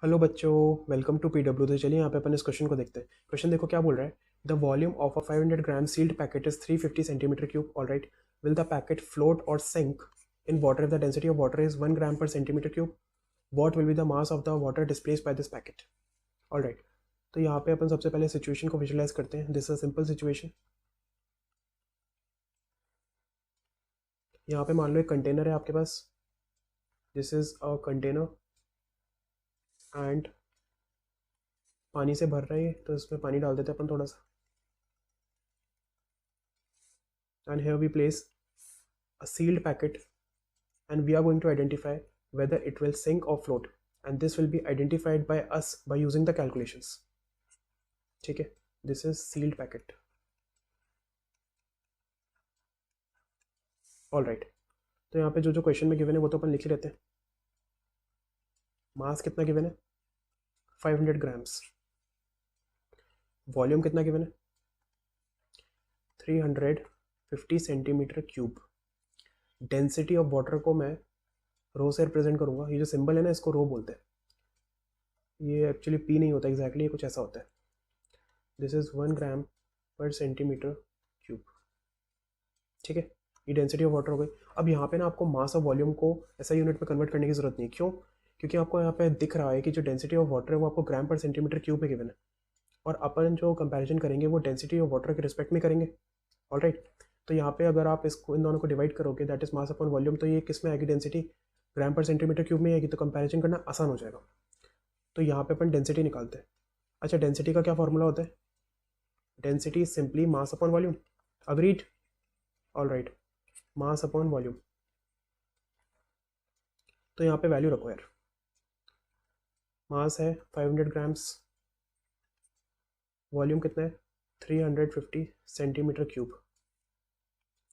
Hello बच्चों, welcome to PW. तो चलिए यहाँ पे अपन इस क्वेश्चन को देखते हैं। क्वेश्चन देखो क्या बोल रहा है। The volume of a 500 gram sealed packet is 350 centimetre cube. All right, will the packet float or sink in water if the density of water is 1 gram per centimetre cube? What will be the mass of the water displaced by this packet? All right, तो यहाँ पे अपन सबसे पहले situation को visualise करते हैं। This is a simple situation. यहाँ पे मान लो एक कंटेनर है आपके पास। This is a container and पानी से भर रही है, तो इसमें पानी डाल देते हैं अपन थोड़ा सा। And here we place a sealed packet and we are going to identify whether it will sink or float, and this will be identified by us by using the calculations. ठीक है, this is sealed packet. All right, तो यहाँ पे जो जो question में given है वो तो अपन लिख ही रहते हैं। मास कितना गिवन है? 500 ग्राम्स। वॉल्यूम कितना गिवन है? 350 centimetre cube. Density of water को मैं रो से रिप्रेजेंट करूंगा। ये जो सिंबल है ना, इसको रो बोलते हैं। ये एक्चुअली पी नहीं होता एग्जैक्टली, ये कुछ ऐसा होता है। This is 1 gram per centimetre cube. ठीक है, ये डेंसिटी ऑफ वाटर हो गई। अब यहाँ पे ना आपको मास ऑफ वॉल्यूम को ऐसा यूनिट में कन्वर्ट करने की जरूरत नहीं है। क्यों? क्योंकि आपको यहाँ पे दिख रहा है कि जो डेंसिटी ऑफ वाटर है वो आपको ग्राम पर सेंटीमीटर क्यूब में गिवन है, और अपन जो कंपैरिजन करेंगे वो डेंसिटी ऑफ वाटर के रिस्पेक्ट में करेंगे। ऑल राइट, तो यहाँ पे अगर आप इसको इन दोनों को डिवाइड करोगे, that is mass upon volume, तो ये किस में आएगी? डेंसिटी ग्राम पर सेंटीमीटर क्यूब में आएगी, तो कंपेरिजन करना आसान हो जाएगा। तो यहाँ पे अपन डेंसिटी निकालते हैं। अच्छा, डेंसिटी का क्या फॉर्मूला होता है? Density simply mass upon volume. Agreed? All right, mass upon volume. तो यहाँ पे वैल्यू रखो यार। मास है 500 ग्राम्स, वॉल्यूम कितना है? 350 सेंटीमीटर क्यूब।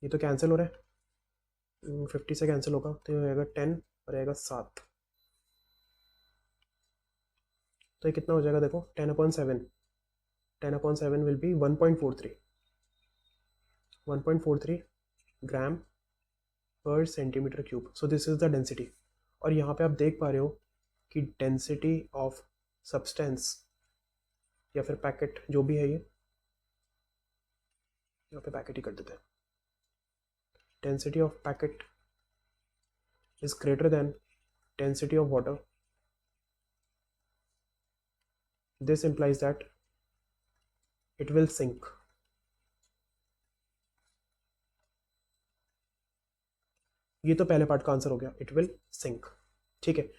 ये तो कैंसिल हो रहा है, 50 से कैंसिल होगा तो ये रहेगा 10 और रहेगा 7। तो ये कितना हो जाएगा? देखो 10/7, 10/7 will be 1.43, 1.43 gram per centimetre cube. So this is the density. और यहाँ पे आप देख पा रहे हो कि डेंसिटी ऑफ सब्सटेंस या फिर पैकेट जो भी है, ये यहाँ पे पैकेट ही कर देते हैं। Density of packet is greater than density of water. This implies that it will sink. ये तो पहले पार्ट का आंसर हो गया, इट विल सिंक। ठीक है,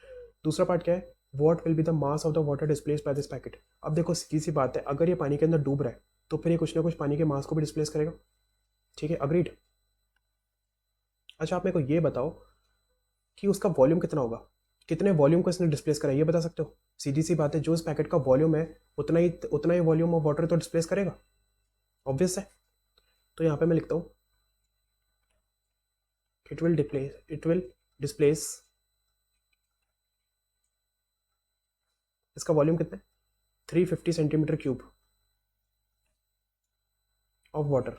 दूसरा पार्ट क्या है? What will be the mass of the water displace bye this packet. अब देखो सीधी सी बात है, अगर ये पानी के अंदर डूब रहा है तो फिर ये कुछ ना कुछ पानी के मास को भी डिस्प्लेस करेगा। ठीक है, अग्रीड? अच्छा, आप मेरे को ये बताओ कि उसका वॉल्यूम कितना होगा, कितने वॉल्यूम को इसने डिस्प्लेस करा, ये बता सकते हो? सीधी सी बात है, जो इस पैकेट का वॉल्यूम है उतना ही वॉल्यूम ऑफ वाटर तो डिस्प्लेस करेगा, ऑब्वियस है। तो यहाँ पे मैं लिखता हूँ it will displace, इसका वॉल्यूम कितना है? 350 centimetre cube of water.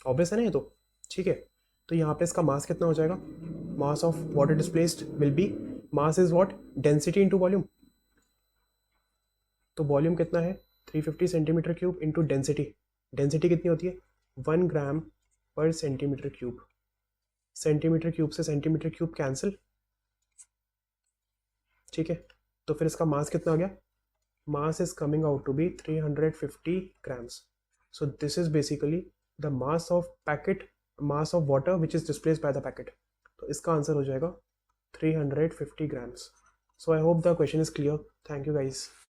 Obvious है ना ये तो। ठीक है, तो यहाँ पे इसका मास कितना हो जाएगा? Mass of water displaced will be, mass is what? Density into volume. तो वॉल्यूम कितना है? 350 centimetre cube into density. Density कितनी होती है? 1 gram per centimetre cube. Centimetre cube से सेंटीमीटर क्यूब कैंसिल। ठीक है, तो फिर इसका मास कितना आ गया? mass is coming out to be 350 grams. So this is basically the mass of packet, mass of water which is displaced by the packet. तो इसका आंसर हो जाएगा 350 grams. So I hope the question is clear. Thank you guys.